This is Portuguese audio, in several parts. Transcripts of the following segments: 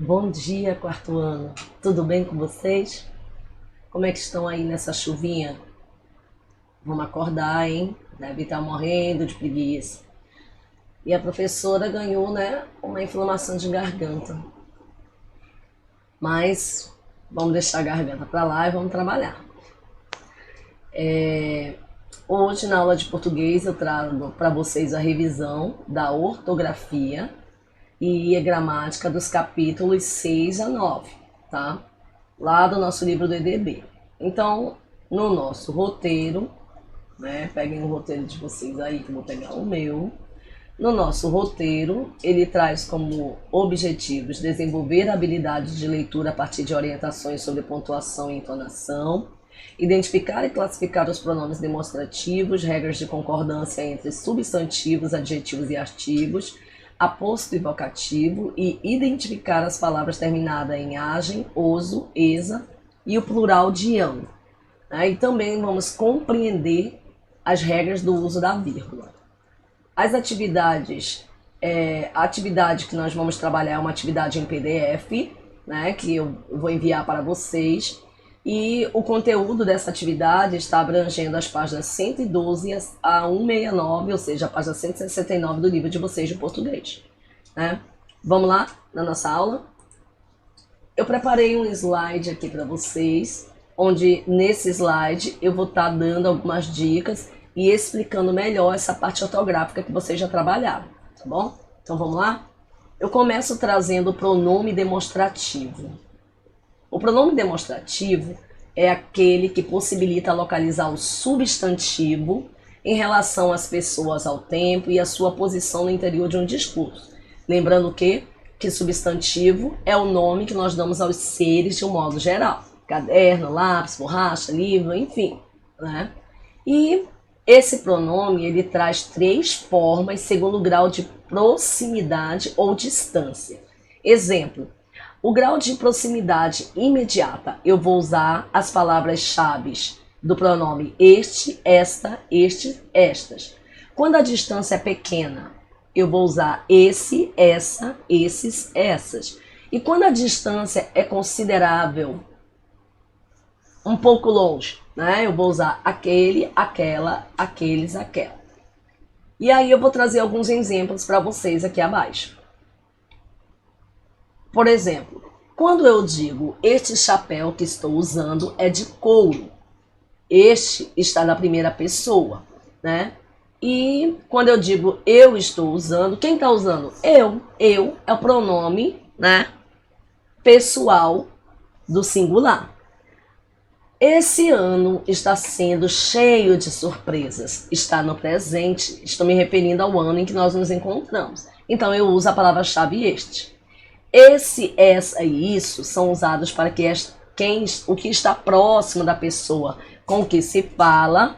Bom dia, quarto ano. Tudo bem com vocês? Como é que estão aí nessa chuvinha? Vamos acordar, hein? Deve estar morrendo de preguiça. E a professora ganhou, né, uma inflamação de garganta. Mas vamos deixar a garganta para lá e vamos trabalhar. Hoje, na aula de português, eu trago para vocês a revisão da ortografia e a gramática dos capítulos 6 a 9, tá? Lá do nosso livro do EDB. Então, no nosso roteiro, né? Peguem o roteiro de vocês aí, que eu vou pegar o meu. No nosso roteiro, ele traz como objetivos desenvolver a habilidade de leitura a partir de orientações sobre pontuação e entonação, identificar e classificar os pronomes demonstrativos, regras de concordância entre substantivos, adjetivos e artigos, aposto e vocativo, e identificar as palavras terminadas em agem, oso, esa e o plural de ão. E também vamos compreender as regras do uso da vírgula. As atividades, a atividade que nós vamos trabalhar é uma atividade em PDF, né, que eu vou enviar para vocês. E o conteúdo dessa atividade está abrangendo as páginas 112 a 169, ou seja, a página 169 do livro de vocês de português, né? Vamos lá na nossa aula? Eu preparei um slide aqui para vocês, onde nesse slide eu vou estar dando algumas dicas e explicando melhor essa parte ortográfica que vocês já trabalharam, tá bom? Então vamos lá? Eu começo trazendo o pronome demonstrativo. O pronome demonstrativo é aquele que possibilita localizar o substantivo em relação às pessoas, ao tempo e à sua posição no interior de um discurso. Lembrando que substantivo é o nome que nós damos aos seres de um modo geral. Caderno, lápis, borracha, livro, enfim, né? E esse pronome, ele traz 3 formas segundo o grau de proximidade ou distância. Exemplo: o grau de proximidade imediata, eu vou usar as palavras-chave do pronome este, esta, este, estas. Quando a distância é pequena, eu vou usar esse, essa, esses, essas. E quando a distância é considerável, um pouco longe, né? Eu vou usar aquele, aquela, aqueles, aquela. E aí eu vou trazer alguns exemplos para vocês aqui abaixo. Por exemplo, quando eu digo este chapéu que estou usando é de couro, este está na primeira pessoa, né? E quando eu digo eu estou usando, quem está usando? Eu. Eu é o pronome, né, pessoal do singular. Esse ano está sendo cheio de surpresas. Está no presente, estou me referindo ao ano em que nós nos encontramos. Então eu uso a palavra-chave este. Esse, essa e isso são usados para que o que está próximo da pessoa com que se fala,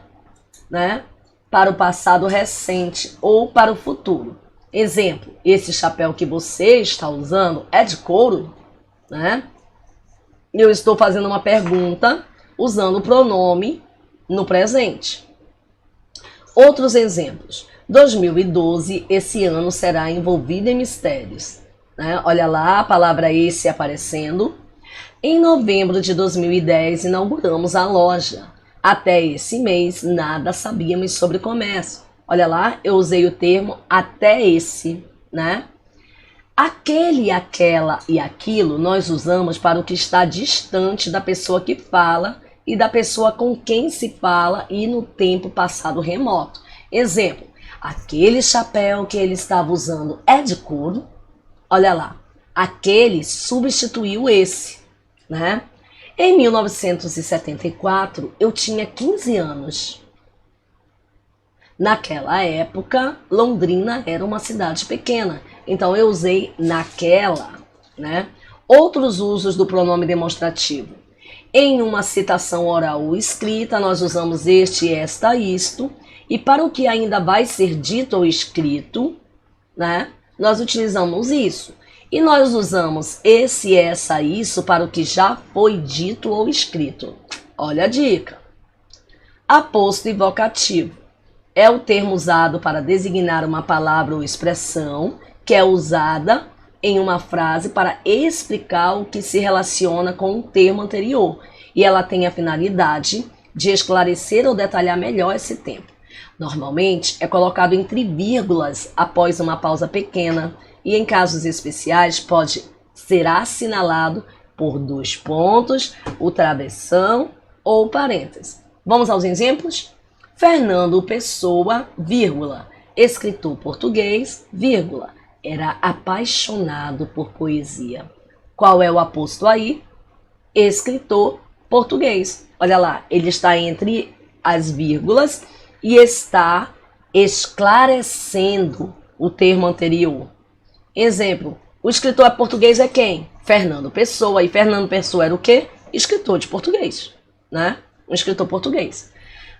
né, para o passado recente ou para o futuro. Exemplo: esse chapéu que você está usando é de couro, né? Eu estou fazendo uma pergunta usando o pronome no presente. Outros exemplos: 2012, esse ano será envolvido em mistérios. Olha lá a palavra esse aparecendo. Em novembro de 2010, inauguramos a loja. Até esse mês, nada sabíamos sobre comércio. Olha lá, eu usei o termo até esse, né? Aquele, aquela e aquilo nós usamos para o que está distante da pessoa que fala e da pessoa com quem se fala e no tempo passado remoto. Exemplo: aquele chapéu que ele estava usando é de couro. Olha lá, aquele substituiu esse, né? Em 1974, eu tinha 15 anos. Naquela época, Londrina era uma cidade pequena, então eu usei naquela, né? Outros usos do pronome demonstrativo. Em uma citação oral ou escrita, nós usamos este, esta, isto, e para o que ainda vai ser dito ou escrito, né, nós utilizamos isso. E nós usamos esse, essa, isso para o que já foi dito ou escrito. Olha a dica. Aposto e vocativo é o termo usado para designar uma palavra ou expressão que é usada em uma frase para explicar o que se relaciona com o termo anterior, e ela tem a finalidade de esclarecer ou detalhar melhor esse tempo. Normalmente é colocado entre vírgulas após uma pausa pequena e em casos especiais pode ser assinalado por 2 pontos, o travessão ou parênteses. Vamos aos exemplos? Fernando Pessoa, vírgula, escritor português, vírgula, era apaixonado por poesia. Qual é o aposto aí? Escritor português. Olha lá, ele está entre as vírgulas e está esclarecendo o termo anterior. Exemplo, o escritor português é quem? Fernando Pessoa. E Fernando Pessoa era o quê? Escritor de português, né? Um escritor português.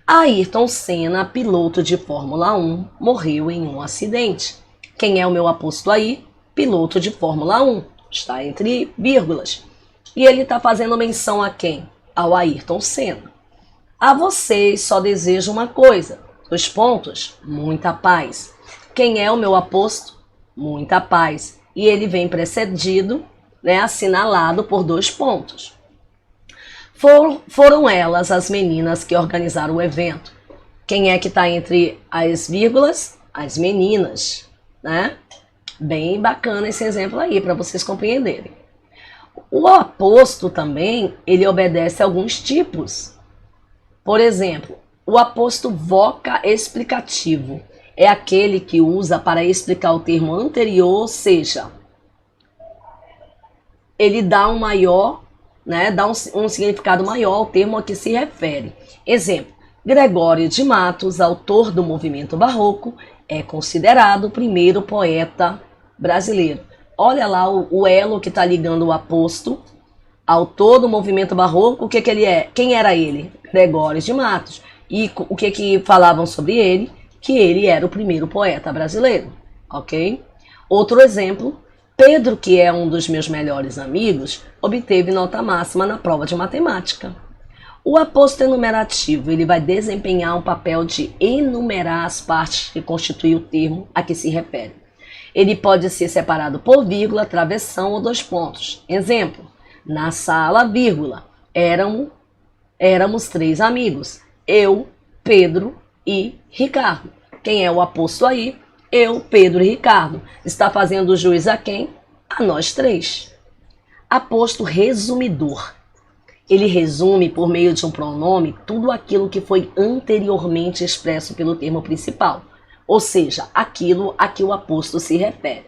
Ayrton Senna, piloto de Fórmula 1, morreu em um acidente. Quem é o meu aposto aí? Piloto de Fórmula 1. Está entre vírgulas. E ele está fazendo menção a quem? Ao Ayrton Senna. A vocês só desejo uma coisa. 2 pontos, muita paz. Quem é o meu aposto? Muita paz. E ele vem precedido, né, assinalado por 2 pontos. Foram elas as meninas que organizaram o evento. Quem é que está entre as vírgulas? As meninas, né? Bem bacana esse exemplo aí, para vocês compreenderem. O aposto também, ele obedece a alguns tipos. Por exemplo, o aposto voca explicativo é aquele que usa para explicar o termo anterior, ou seja, ele dá um maior, né, dá um significado maior ao termo a que se refere. Exemplo, Gregório de Matos, autor do movimento barroco, é considerado o primeiro poeta brasileiro. Olha lá o elo que está ligando o aposto, autor do movimento barroco, o que ele é? Quem era ele? Gregório de Matos. E o que falavam sobre ele? Que ele era o primeiro poeta brasileiro, ok? Outro exemplo, Pedro, que é um dos meus melhores amigos, obteve nota máxima na prova de matemática. O aposto enumerativo, ele vai desempenhar um papel de enumerar as partes que constituem o termo a que se refere. Ele pode ser separado por vírgula, travessão ou 2 pontos. Exemplo, na sala, vírgula, éramos 3 amigos, eu, Pedro e Ricardo. Quem é o aposto aí? Eu, Pedro e Ricardo. Está fazendo jus a quem? A nós 3. Aposto resumidor. Ele resume por meio de um pronome tudo aquilo que foi anteriormente expresso pelo termo principal, ou seja, aquilo a que o aposto se refere.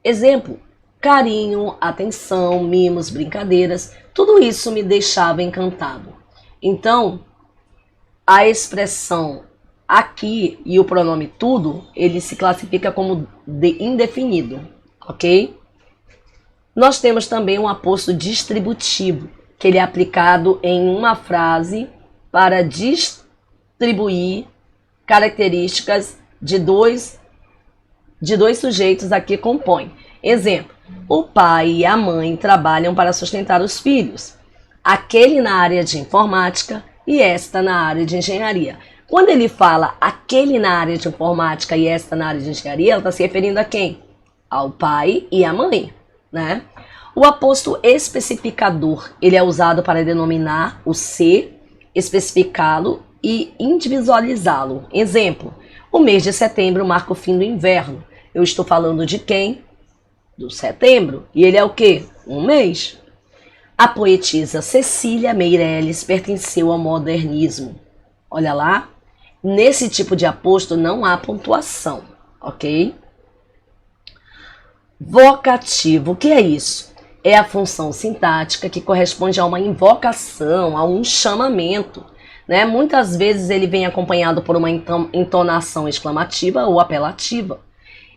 Exemplo, carinho, atenção, mimos, brincadeiras, tudo isso me deixava encantado. Então, a expressão aqui e o pronome tudo, ele se classifica como indefinido, ok? Nós temos também um aposto distributivo, que ele é aplicado em uma frase para distribuir características de dois sujeitos a que compõem. Exemplo, o pai e a mãe trabalham para sustentar os filhos. Aquele na área de informática e esta na área de engenharia. Quando ele fala aquele na área de informática e esta na área de engenharia, ela está se referindo a quem? Ao pai e à mãe, né? O aposto especificador, ele é usado para denominar o ser, especificá-lo e individualizá-lo. Exemplo, o mês de setembro marca o fim do inverno. Eu estou falando de quem? Do setembro. E ele é o quê? Um mês. A poetisa Cecília Meirelles pertenceu ao modernismo. Olha lá, nesse tipo de aposto não há pontuação, ok? Vocativo, o que é isso? É a função sintática que corresponde a uma invocação, a um chamamento, né? Muitas vezes ele vem acompanhado por uma entonação exclamativa ou apelativa.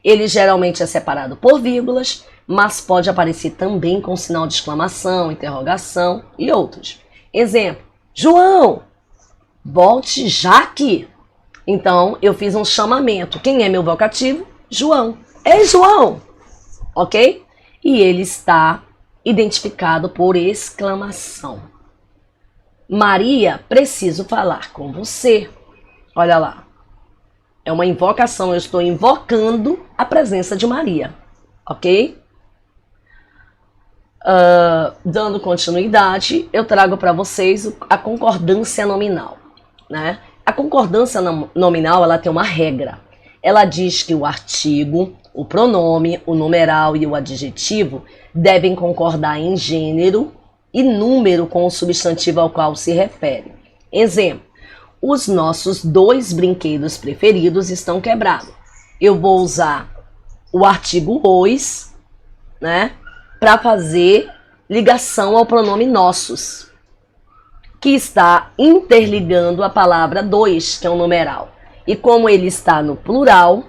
Ele geralmente é separado por vírgulas, mas pode aparecer também com sinal de exclamação, interrogação e outros. Exemplo, João, volte já aqui. Então, eu fiz um chamamento. Quem é meu vocativo? João. Ei, João! Ok? E ele está identificado por exclamação. Maria, preciso falar com você. Olha lá. É uma invocação, eu estou invocando a presença de Maria. Ok? Dando continuidade, eu trago para vocês a concordância nominal, né? A concordância nominal, ela tem uma regra. Ela diz que o artigo, o pronome, o numeral e o adjetivo devem concordar em gênero e número com o substantivo ao qual se refere. Exemplo: os nossos 2 brinquedos preferidos estão quebrados. Eu vou usar o artigo os, né, para fazer ligação ao pronome nossos, que está interligando a palavra 2, que é um numeral. E como ele está no plural,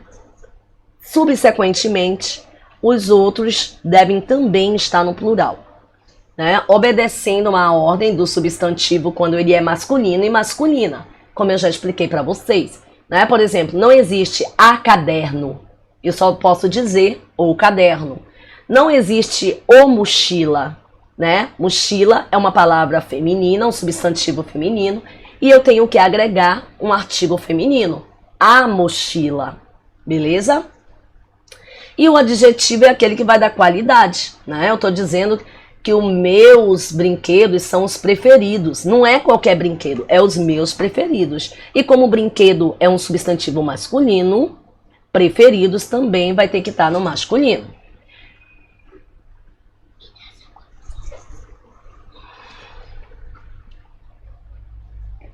subsequentemente, os outros devem também estar no plural, né? Obedecendo uma ordem do substantivo quando ele é masculino e masculina, como eu já expliquei para vocês, né? Por exemplo, não existe a caderno, eu só posso dizer o caderno. Não existe o mochila, né? Mochila é uma palavra feminina, um substantivo feminino, e eu tenho que agregar um artigo feminino, a mochila, beleza? E o adjetivo é aquele que vai dar qualidade, né? Eu estou dizendo que os meus brinquedos são os preferidos. Não é qualquer brinquedo, é os meus preferidos. E como brinquedo é um substantivo masculino, preferidos também vai ter que estar no masculino.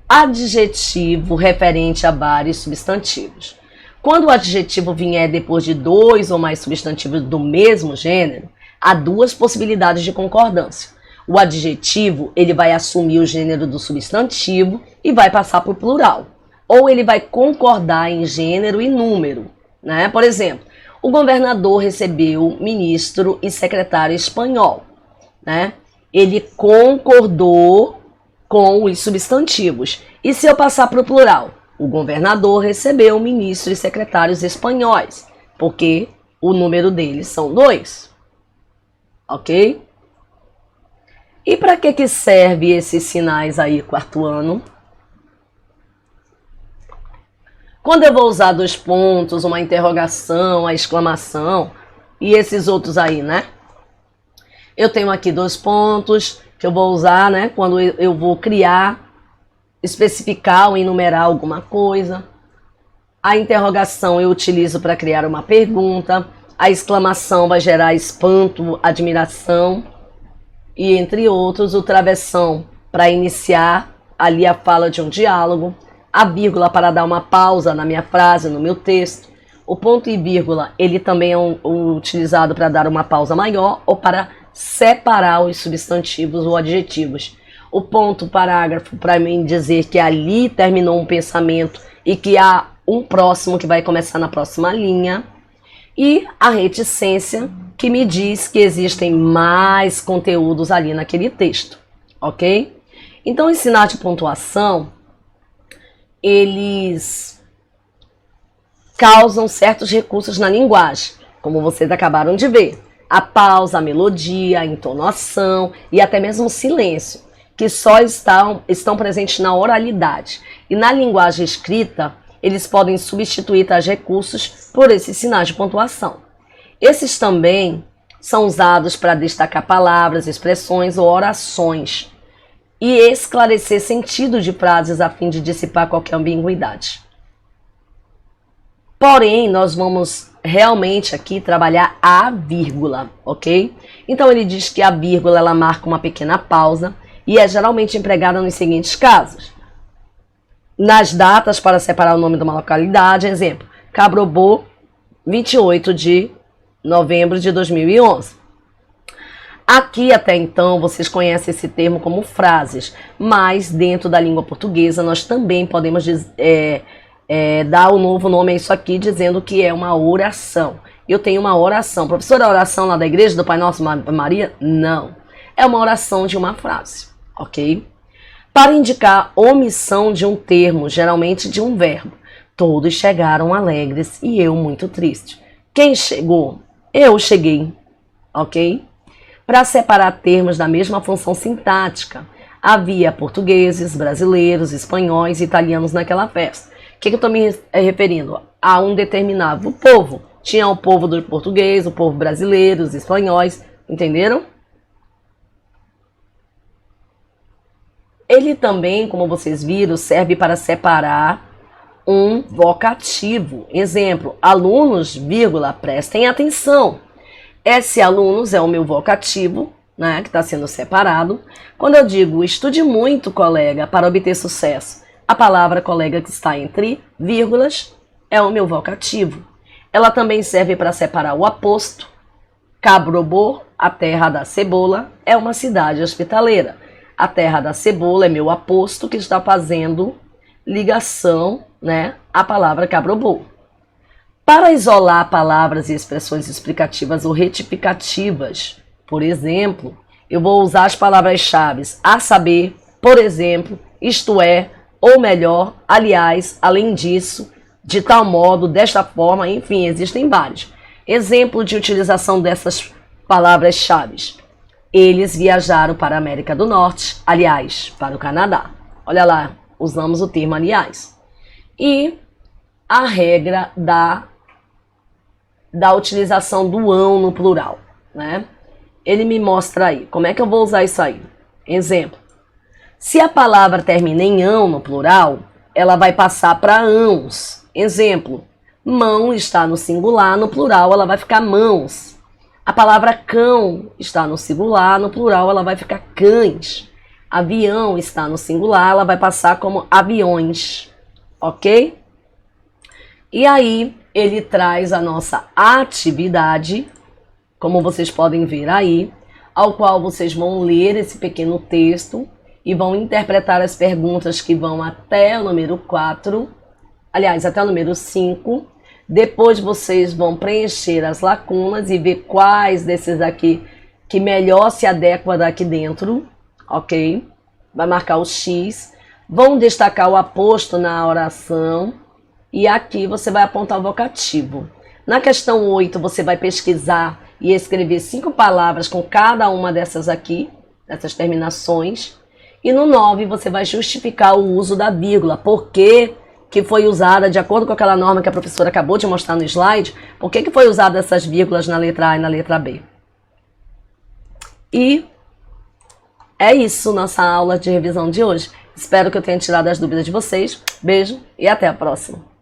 Adjetivo referente a vários substantivos. Quando o adjetivo vier depois de 2 ou mais substantivos do mesmo gênero, há 2 possibilidades de concordância. O adjetivo, ele vai assumir o gênero do substantivo e vai passar por plural. Ou ele vai concordar em gênero e número, né? Por exemplo, o governador recebeu ministro e secretário espanhol, né? Ele concordou com os substantivos. E se eu passar para o plural? O governador recebeu ministro e secretários espanhóis, porque o número deles são 2. Ok? E para que serve esses sinais aí, 4º ano? Quando eu vou usar 2 pontos, uma interrogação, a exclamação e esses outros aí, né? Eu tenho aqui 2 pontos que eu vou usar, né? Quando eu vou criar, especificar ou enumerar alguma coisa. A interrogação eu utilizo para criar uma pergunta. A exclamação vai gerar espanto, admiração e entre outros. O travessão para iniciar ali a fala de um diálogo. A vírgula para dar uma pausa na minha frase, no meu texto. O ponto e vírgula, ele também é utilizado para dar uma pausa maior ou para separar os substantivos ou adjetivos. O ponto parágrafo para mim dizer que ali terminou um pensamento e que há um próximo que vai começar na próxima linha. E a reticência, que me diz que existem mais conteúdos ali naquele texto, ok? Então, os sinais de pontuação, eles causam certos recursos na linguagem, como vocês acabaram de ver. A pausa, a melodia, a entonação e até mesmo o silêncio, que só estão presentes na oralidade. E na linguagem escrita, eles podem substituir tais recursos por esses sinais de pontuação. Esses também são usados para destacar palavras, expressões ou orações e esclarecer sentido de frases a fim de dissipar qualquer ambiguidade. Porém, nós vamos realmente aqui trabalhar a vírgula, ok? Então ele diz que a vírgula ela marca uma pequena pausa e é geralmente empregada nos seguintes casos: nas datas para separar o nome de uma localidade, exemplo, Cabrobô, 28 de novembro de 2011. Aqui até então vocês conhecem esse termo como frases, mas dentro da língua portuguesa nós também podemos dar um novo nome a isso aqui, dizendo que é uma oração. Eu tenho uma oração. Professora, a oração lá da igreja do Pai Nosso Maria? Não. É uma oração de uma frase, ok? Para indicar omissão de um termo, geralmente de um verbo. Todos chegaram alegres e eu muito triste. Quem chegou? Eu cheguei, ok? Para separar termos da mesma função sintática, havia portugueses, brasileiros, espanhóis e italianos naquela festa. O que eu estou me referindo? A um determinado povo. Tinha o povo do português, o povo brasileiro, os espanhóis, entenderam? Ele também, como vocês viram, serve para separar um vocativo. Exemplo, alunos, vírgula, prestem atenção. Esse alunos é o meu vocativo, né, que está sendo separado. Quando eu digo estude muito, colega, para obter sucesso, a palavra colega que está entre vírgulas é o meu vocativo. Ela também serve para separar o aposto. Cabrobô, a terra da cebola, é uma cidade hospitaleira. A terra da cebola é meu aposto que está fazendo ligação, né, à palavra cabrobô. Para isolar palavras e expressões explicativas ou retificativas, por exemplo, eu vou usar as palavras-chave a saber, por exemplo, isto é, ou melhor, aliás, além disso, de tal modo, desta forma, enfim, existem vários. Exemplo de utilização dessas palavras-chave. Eles viajaram para a América do Norte, aliás, para o Canadá. Olha lá, usamos o termo aliás. E a regra da utilização do ão no plural, né? Ele me mostra aí. Como é que eu vou usar isso aí? Exemplo. Se a palavra termina em ão no plural, ela vai passar para ãos. Exemplo. Mão está no singular, no plural ela vai ficar mãos. A palavra cão está no singular, no plural ela vai ficar cães. Avião está no singular, ela vai passar como aviões. Ok? E aí, ele traz a nossa atividade, como vocês podem ver aí, ao qual vocês vão ler esse pequeno texto e vão interpretar as perguntas que vão até o número 4, aliás, até o número 5. Depois vocês vão preencher as lacunas e ver quais desses aqui que melhor se adequa daqui dentro, ok? Vai marcar o X. Vão destacar o aposto na oração e aqui você vai apontar o vocativo. Na questão 8, você vai pesquisar e escrever 5 palavras com cada uma dessas aqui, dessas terminações. E no 9, você vai justificar o uso da vírgula. Por que que foi usada, de acordo com aquela norma que a professora acabou de mostrar no slide, por que foi usada essas vírgulas na letra A e na letra B. E é isso, nossa aula de revisão de hoje. Espero que eu tenha tirado as dúvidas de vocês. Beijo e até a próxima.